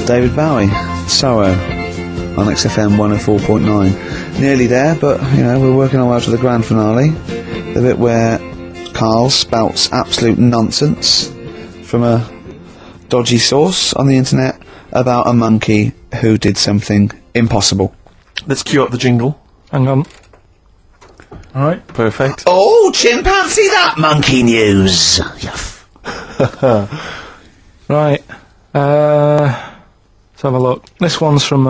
David Bowie, Sorrow, on XFM 104.9. Nearly there, but, you know, we're working our way up to the grand finale. The bit where Carl spouts absolute nonsense from a dodgy source on the internet about a monkey who did something impossible. Let's cue up the jingle. Hang on. Alright. Perfect. Oh, chimpanzee that monkey news! Right. Let's have a look. This one's from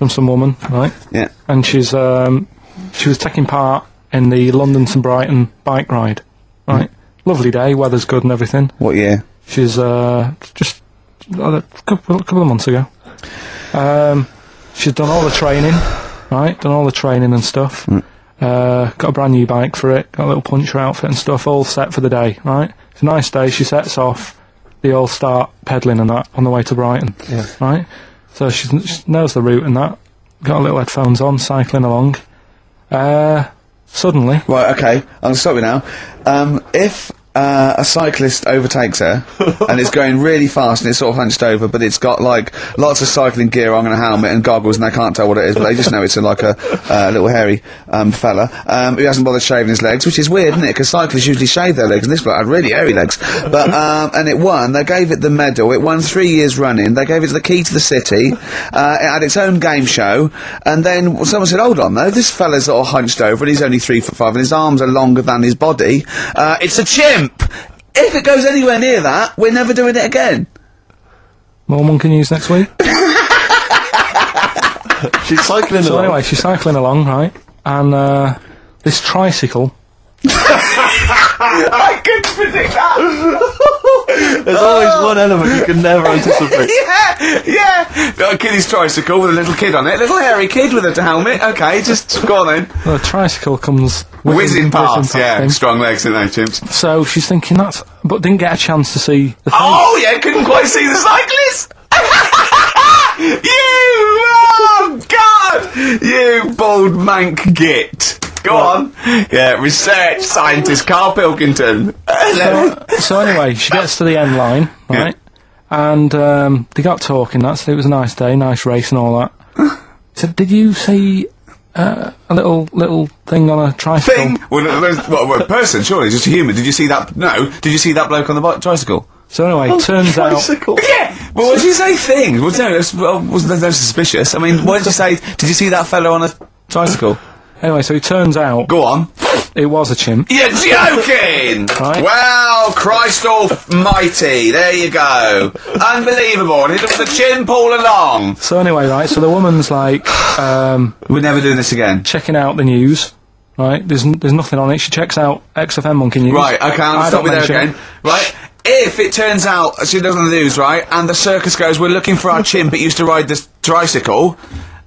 some woman, right? Yeah. And she was taking part in the London to Brighton bike ride, right? Lovely day, weather's good and everything. What year? She's just a couple of months ago. She's done all the training, right? Done all the training and stuff. Got a brand new bike for it. Got a little puncher outfit and stuff, all set for the day, right? It's a nice day. She sets off. They all start pedalling and that on the way to Brighton, right? So she knows the route and that. Got a little headphones on, cycling along. Suddenly... Right, okay, I'm going to stop you now. If a cyclist overtakes her, and it's going really fast and it's sort of hunched over, but it's got, like, lots of cycling gear on and a helmet and goggles, and they can't tell what it is, but they just know it's like a little hairy fella who hasn't bothered shaving his legs, which is weird, isn't it? Because cyclists usually shave their legs, and this bloke had really hairy legs. But, and it won. They gave it the medal. It won 3 years running. They gave it the key to the city. It had its own game show. And then someone said, hold on, though, this fella's sort of hunched over, and he's only 3'5", and his arms are longer than his body. It's a chimp! If it goes anywhere near that, we're never doing it again. More monkey news next week. She's cycling along. So anyway, she's cycling along, right? And this tricycle... I couldn't predict that! There's always one element you can never anticipate. Yeah! Got a kiddie's tricycle with a little kid on it, little hairy kid with a helmet. Okay, just go on then. The tricycle comes... Whizzing past, yeah. in. Strong legs, in they, chimps? So she's thinking that's... But didn't get a chance to see the thing. Oh, yeah, couldn't quite see the cyclist! Oh, God! You bald mank git. Go on. Yeah, research scientist Carl Pilkington. So anyway, she gets to the end line, right? Yeah. And they got talking, it was a nice day, nice race and all that. So did you see a little thing on a tricycle? Thing? Well, a person, surely, just a human. Did you see that? No. Did you see that bloke on the tricycle? So anyway, turns out... Yeah! Well, what did you say thing? Well, no, wasn't no suspicious. I mean, what did you say? Did you see that fellow on a tricycle? Anyway, so it turns out... Go on. It was a chimp. You're joking! Right. Well, Christ almighty, there you go. Unbelievable, and it was a chimp all along. So anyway, right, so the woman's like... We're never doing this again. Checking out the news, right? There's nothing on it. She checks out XFM Monkey News. Right, okay, I'll stop you there again. Right, if it turns out, she does on the news, right, and the circus goes, we're looking for our chimp, it used to ride this tricycle,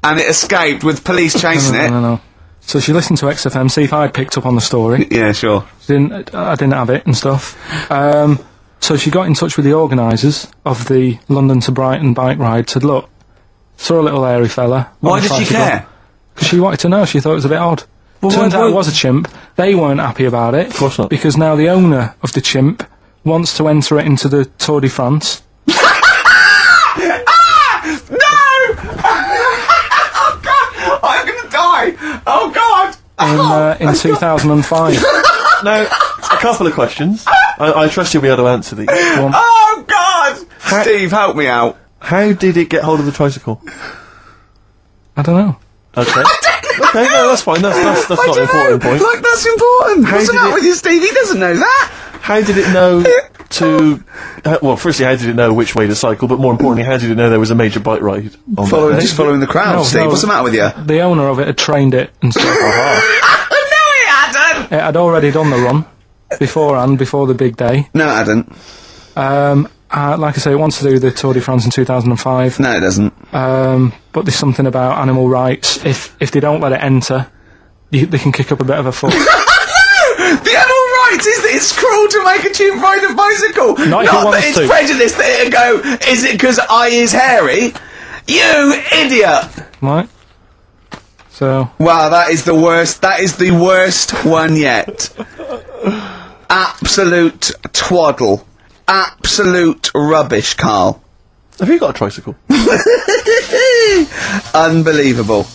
and it escaped with police chasing it. No. So she listened to XFM, see if I'd picked up on the story. Yeah, sure. I didn't have it and stuff. So she got in touch with the organisers of the London to Brighton bike ride, said, look, saw a little hairy fella. Why did she care? Because she wanted to know, she thought it was a bit odd. Well, turns out it was a chimp. They weren't happy about it. Of course not. Because now the owner of the chimp wants to enter it into the Tour de France. I'm gonna die! Oh, God! In 2005. Now, a couple of questions. I trust you'll be able to answer these. Oh, God! Steve, help me out. How did it get hold of the tricycle? I don't know. Okay. Okay, no, that's fine. That's not an important point. Like, that's important. What's the matter with you, Steve? He doesn't know that. How did it know to... well, firstly, how did it know which way to cycle, but more importantly, how did it know there was a major bike ride on Just following the crowd, Steve. What's the matter with you? The owner of it had trained it and stuff. No, it hadn't! It had already done the run beforehand, before the big day. No, it hadn't. Like I say, it wants to do the Tour de France in 2005. No, it doesn't. But there's something about animal rights. If they don't let it enter, they can kick up a bit of a fuss. The animal rights is that it's cruel to make a chimp ride a bicycle. Not that it's prejudice that it'll go, is it because I is hairy? You idiot! Right. So... Wow, that is the worst one yet. Absolute twaddle. Absolute rubbish, Carl. Have you got a tricycle? Unbelievable.